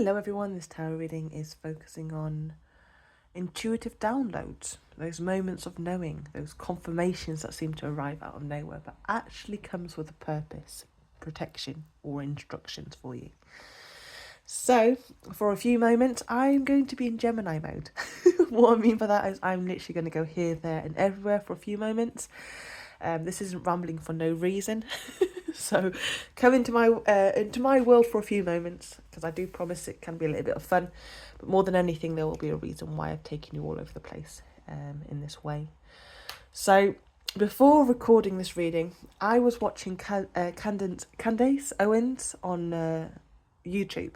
Hello everyone, this tarot reading is focusing on intuitive downloads, those moments of knowing, those confirmations that seem to arrive out of nowhere but actually comes with a purpose, protection or instructions for you. So, for a few moments, I'm going to be in Gemini mode. What I mean by that is I'm literally going to go here, there and everywhere for a few moments. This isn't rambling for no reason. So come into my world for a few moments, because I do promise it can be a little bit of fun. But more than anything, there will be a reason why I've taken you all over the place in this way. So before recording this reading, I was watching Candace Owens on YouTube.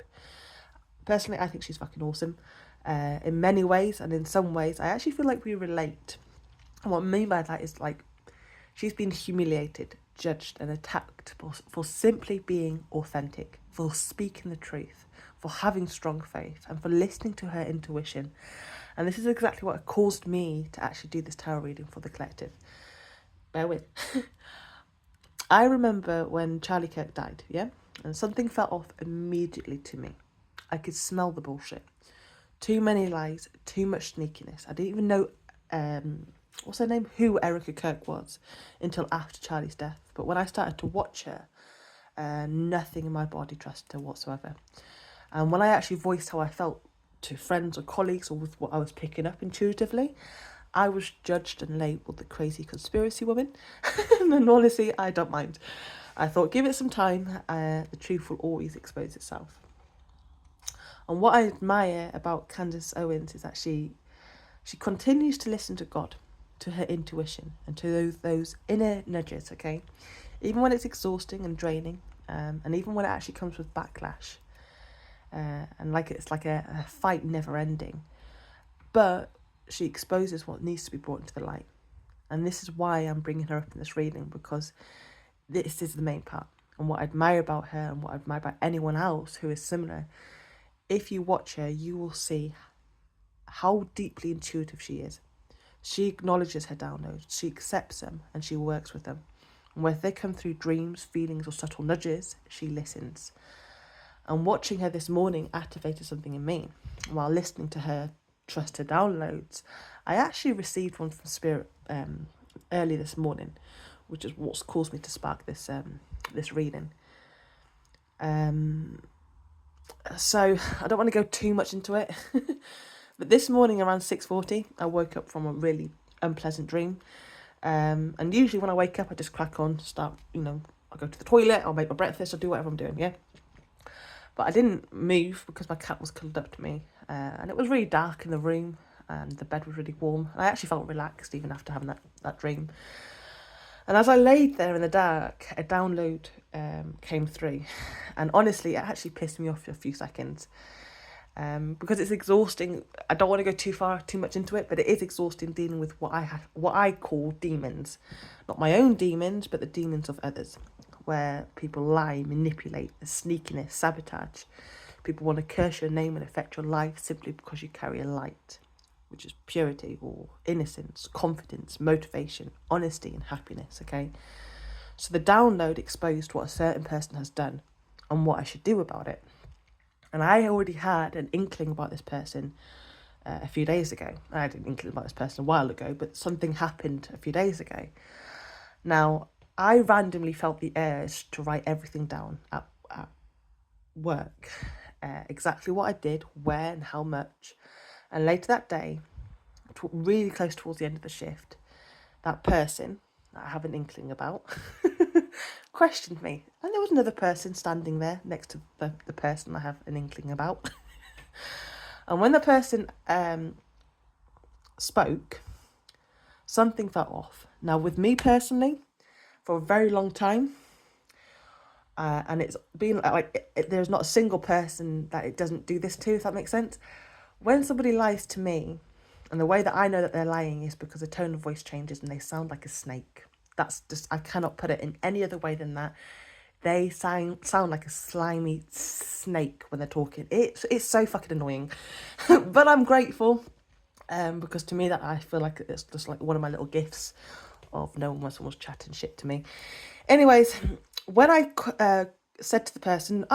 Personally, I think she's fucking awesome in many ways, and in some ways I actually feel like we relate. And what I mean by that is, like, she's been humiliated, judged and attacked for simply being authentic, for speaking the truth, for having strong faith and for listening to her intuition. And this is exactly what caused me to actually do this tarot reading for the collective. Bear with. I remember when Charlie Kirk died, yeah? And something felt off immediately to me. I could smell the bullshit. Too many lies, too much sneakiness. I didn't even know what's her name? Who Erica Kirk was until after Charlie's death. But when I started to watch her, nothing in my body trusted her whatsoever. And when I actually voiced how I felt to friends or colleagues or with what I was picking up intuitively, I was judged and labelled the crazy conspiracy woman. And honestly, I don't mind. I thought, give it some time, the truth will always expose itself. And what I admire about Candace Owens is that she continues to listen to God, to her intuition, and to those inner nudges, okay? Even when it's exhausting and draining, and even when it actually comes with backlash. And like it's like a fight never ending. But she exposes what needs to be brought into the light. And this is why I'm bringing her up in this reading, because this is the main part. And what I admire about her and what I admire about anyone else who is similar, if you watch her, you will see how deeply intuitive she is. She acknowledges her downloads, she accepts them, and she works with them. And whether they come through dreams, feelings, or subtle nudges, she listens. And watching her this morning activated something in me. While listening to her trust her downloads, I actually received one from Spirit early this morning, which is what's caused me to spark this reading. So I don't want to go too much into it. But this morning around 6:40, I woke up from a really unpleasant dream. And usually when I wake up, I just crack on, start, I go to the toilet, I'll make my breakfast, I'll do whatever I'm doing, yeah? But I didn't move because my cat was cuddled up to me. And it was really dark in the room and the bed was really warm. And I actually felt relaxed even after having that dream. And as I laid there in the dark, a download came through. And honestly, it actually pissed me off for a few seconds. Because it's exhausting. I don't want to go too much into it, but it is exhausting dealing with what I call demons. Not my own demons, but the demons of others. Where people lie, manipulate, the sneakiness, sabotage. People want to curse your name and affect your life simply because you carry a light, which is purity or innocence, confidence, motivation, honesty and happiness, okay? So the download exposed what a certain person has done and what I should do about it. And I already had an inkling about this person a few days ago. I had an inkling about this person a while ago, but something happened a few days ago. Now, I randomly felt the urge to write everything down at work. Exactly what I did, where and how much. And later that day, really close towards the end of the shift, that person that I have an inkling about questioned me. And there was another person standing there next to the person I have an inkling about. And when the person spoke, something felt off. Now, with me personally, for a very long time, and it's been like there's not a single person that it doesn't do this to, if that makes sense. When somebody lies to me, and the way that I know that they're lying is because the tone of voice changes and they sound like a snake. That's just, I cannot put it in any other way than that. They sound like a slimy snake when they're talking. It's so fucking annoying. But I'm grateful because to me that I feel like it's just like one of my little gifts of knowing when someone's chatting shit to me. Anyways, when I said to the person,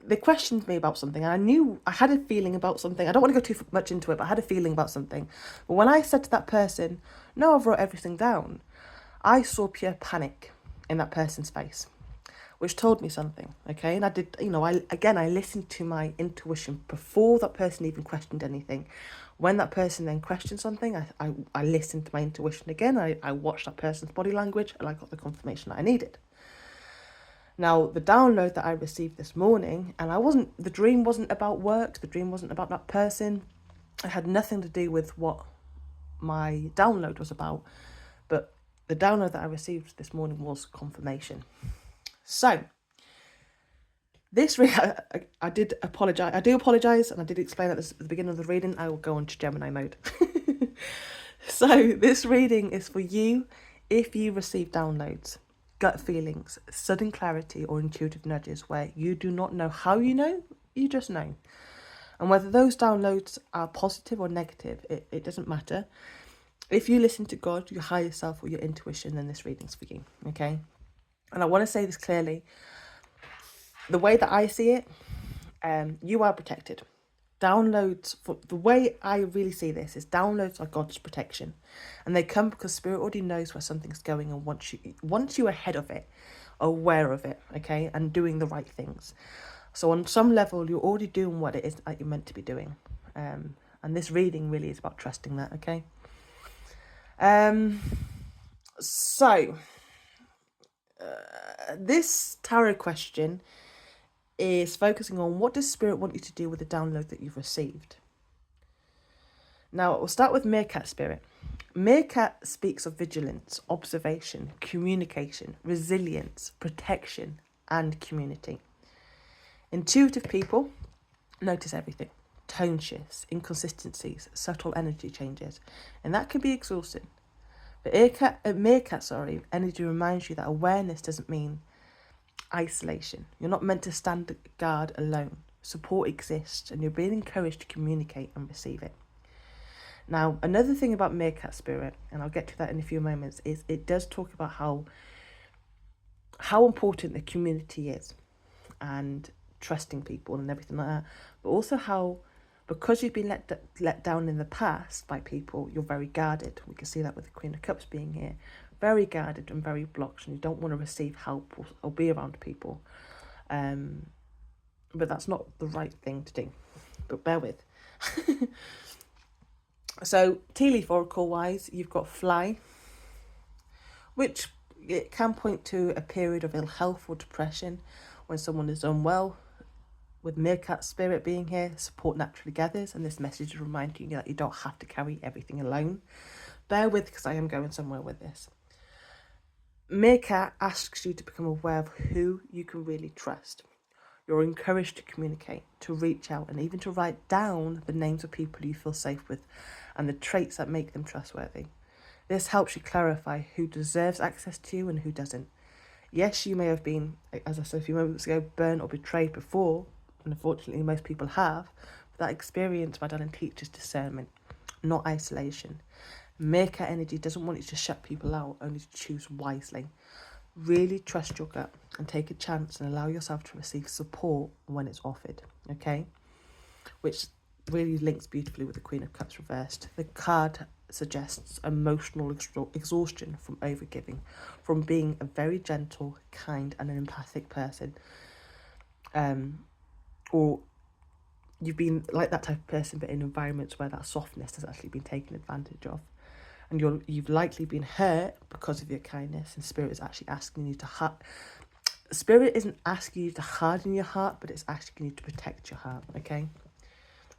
they questioned me about something, and I knew I had a feeling about something. I don't want to go too much into it, but I had a feeling about something. But when I said to that person, no, I've wrote everything down, I saw pure panic in that person's face, which told me something, okay? And I did, I listened to my intuition before that person even questioned anything. When that person then questioned something, I listened to my intuition again. I watched that person's body language, and I got the confirmation that I needed. Now, the download that I received this morning, and the dream wasn't about work, the dream wasn't about that person. It had nothing to do with what my download was about. But the download that I received this morning was confirmation. So, I did apologise. I do apologise, and I did explain at the beginning of the reading. I will go into Gemini mode. So, this reading is for you if you receive downloads, gut feelings, sudden clarity, or intuitive nudges where you do not know how you just know. And whether those downloads are positive or negative, it doesn't matter. If you listen to God, your higher self, or your intuition, then this reading's for you, okay? And I want to say this clearly. The way that I see it, you are protected. Downloads, the way I really see this is downloads are God's protection, and they come because Spirit already knows where something's going and wants you ahead of it, aware of it, okay, and doing the right things. So on some level, you're already doing what it is that you're meant to be doing, and this reading really is about trusting that, okay. This tarot question is focusing on what does Spirit want you to do with the download that you've received. Now, we'll start with Meerkat Spirit. Meerkat speaks of vigilance, observation, communication, resilience, protection, and community. Intuitive people notice everything. Tone shifts, inconsistencies, subtle energy changes, and that can be exhausting. But Meerkat, energy reminds you that awareness doesn't mean isolation. You're not meant to stand guard alone. Support exists, and you're being encouraged to communicate and receive it. Now, another thing about Meerkat Spirit, and I'll get to that in a few moments, is it does talk about how important the community is and trusting people and everything like that, but also how, because you've been let down in the past by people, you're very guarded. We can see that with the Queen of Cups being here. Very guarded and very blocked, and you don't want to receive help or be around people. But that's not the right thing to do. But bear with. So, tea leaf oracle wise, you've got fly, which it can point to a period of ill health or depression when someone is unwell. With Meerkat Spirit being here, support naturally gathers, and this message is reminding you that you don't have to carry everything alone. Bear with, because I am going somewhere with this. Meerkat asks you to become aware of who you can really trust. You're encouraged to communicate, to reach out, and even to write down the names of people you feel safe with and the traits that make them trustworthy. This helps you clarify who deserves access to you and who doesn't. Yes, you may have been, as I said a few moments ago, burnt or betrayed before, and unfortunately most people have, but that experience, my darling, teaches discernment, not isolation. Meerkat energy doesn't want you to shut people out, only to choose wisely. Really trust your gut and take a chance and allow yourself to receive support when it's offered, okay? Which really links beautifully with the Queen of Cups reversed. The card suggests emotional exhaustion from overgiving, from being a very gentle, kind and an empathic person. Or you've been like that type of person, but in environments where that softness has actually been taken advantage of. And you've likely been hurt because of your kindness, and Spirit is actually asking you to Spirit isn't asking you to harden your heart, but it's asking you to protect your heart, okay?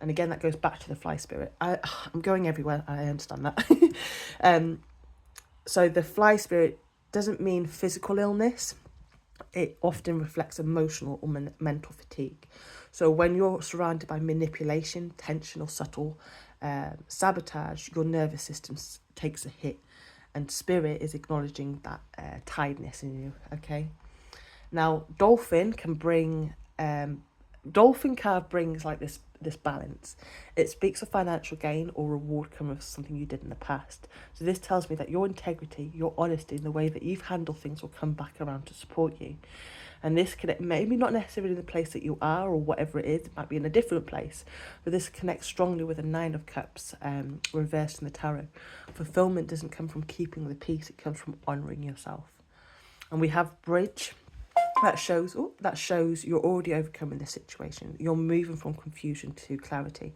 And again, that goes back to the fly spirit. I'm going everywhere, I understand that. So the fly spirit doesn't mean physical illness. It often reflects emotional or mental fatigue. So when you're surrounded by manipulation, tension or subtle sabotage, your nervous system takes a hit, and Spirit is acknowledging that tiredness in you, okay? Now, Dolphin can bring... Dolphin card brings like this balance. It speaks of financial gain or reward coming from something you did in the past. So this tells me that your integrity, your honesty, and the way that you've handled things will come back around to support you. And this connect, maybe not necessarily in the place that you are or whatever it is, it might be in a different place, but this connects strongly with the Nine of Cups reversed in the tarot. Fulfillment doesn't come from keeping the peace, it comes from honouring yourself. And we have Bridge. That shows you're already overcoming this situation. You're moving from confusion to clarity.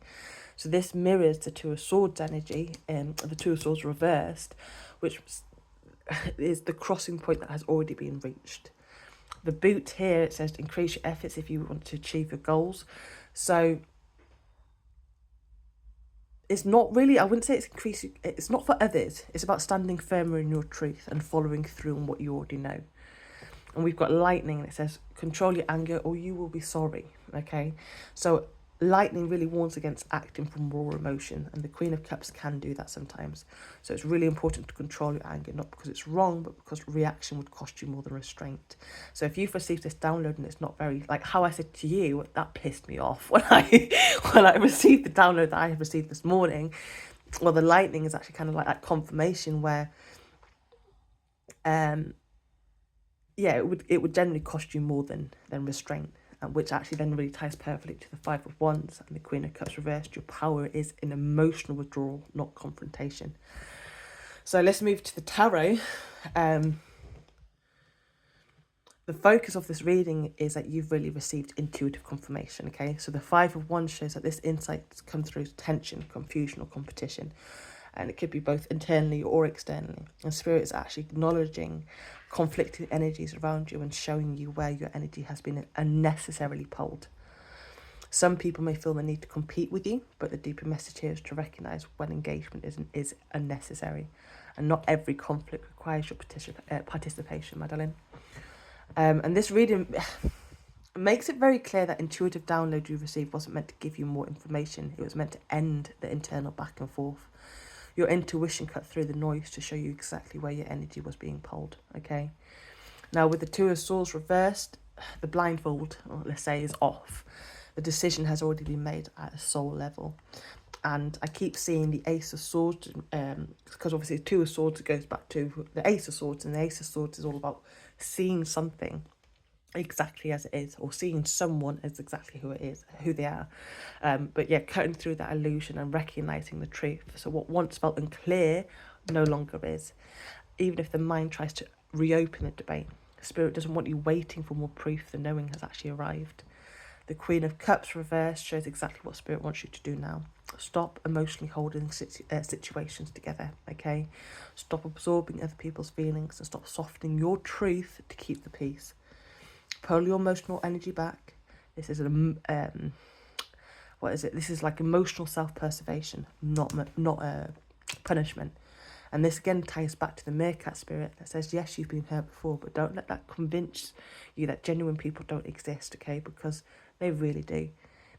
So this mirrors the Two of Swords energy, the Two of Swords reversed, which is the crossing point that has already been reached. The Boot here, it says increase your efforts if you want to achieve your goals. So it's not really, I wouldn't say it's increasing, it's not for others. It's about standing firmer in your truth and following through on what you already know. And we've got Lightning, and it says control your anger or you will be sorry. Okay, so Lightning really warns against acting from raw emotion, and the Queen of Cups can do that sometimes. So it's really important to control your anger, not because it's wrong, but because reaction would cost you more than restraint. So if you've received this download and it's not very, like how I said to you, that pissed me off when I received the download that I have received this morning. Well, the Lightning is actually kind of like that confirmation where yeah, it would generally cost you more than restraint, which actually then really ties perfectly to the Five of Wands and the Queen of Cups reversed. Your power is in emotional withdrawal, not confrontation. So let's move to the tarot. The focus of this reading is that you've really received intuitive confirmation, okay? So the Five of Wands shows that this insight comes through tension, confusion, or competition. And it could be both internally or externally. And Spirit is actually acknowledging conflicting energies around you and showing you where your energy has been unnecessarily pulled. Some people may feel the need to compete with you, but the deeper message here is to recognise when engagement is unnecessary. And not every conflict requires your participation, Madeline. And this reading makes it very clear that intuitive download you received wasn't meant to give you more information. It was meant to end the internal back and forth. Your intuition cut through the noise to show you exactly where your energy was being pulled, okay? Now, with the Two of Swords reversed, the blindfold, or let's say, is off. The decision has already been made at a soul level. And I keep seeing the Ace of Swords, because obviously the Two of Swords goes back to the Ace of Swords, and the Ace of Swords is all about seeing something exactly as it is, or seeing someone as exactly who they are, but yeah, cutting through that illusion and recognizing the truth. So what once felt unclear no longer is. Even if the mind tries to reopen the debate, Spirit doesn't want you waiting for more proof. The knowing has actually arrived. The Queen of Cups reversed shows exactly what Spirit wants you to do now. Stop emotionally holding situations together, okay? Stop absorbing other people's feelings and stop softening your truth to keep the peace. Pull your emotional energy back. This is This is like emotional self-preservation, not punishment. And this again ties back to the Meerkat spirit that says, yes, you've been hurt before, but don't let that convince you that genuine people don't exist, okay? Because they really do.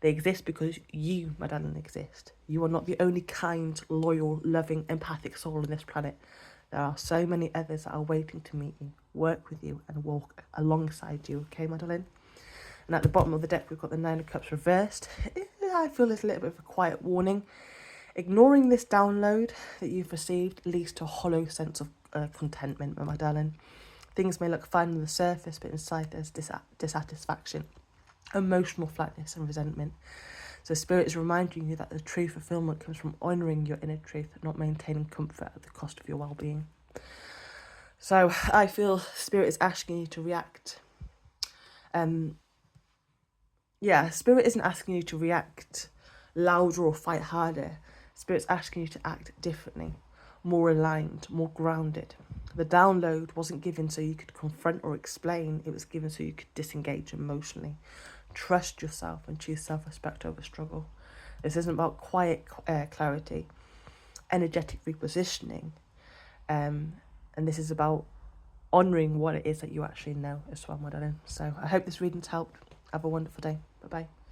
They exist because you, Madeline, exist. You are not the only kind, loyal, loving, empathic soul on this planet. There are so many others that are waiting to meet you, work with you, and walk alongside you, okay, Madeline? And at the bottom of the deck, we've got the Nine of Cups reversed. I feel it's a little bit of a quiet warning. Ignoring this download that you've received leads to a hollow sense of contentment, my darling. Things may look fine on the surface, but inside there's dissatisfaction, emotional flatness, and resentment. So Spirit is reminding you that the true fulfillment comes from honouring your inner truth, not maintaining comfort at the cost of your well-being. So I feel Spirit is asking you to react. Spirit isn't asking you to react louder or fight harder. Spirit's asking you to act differently, more aligned, more grounded. The download wasn't given so you could confront or explain. It was given so you could disengage emotionally. Trust yourself and choose self-respect over struggle. This isn't about quiet clarity, energetic repositioning. And this is about honouring what it is that you actually know as well, my darling. So I hope this reading's helped. Have a wonderful day. Bye-bye.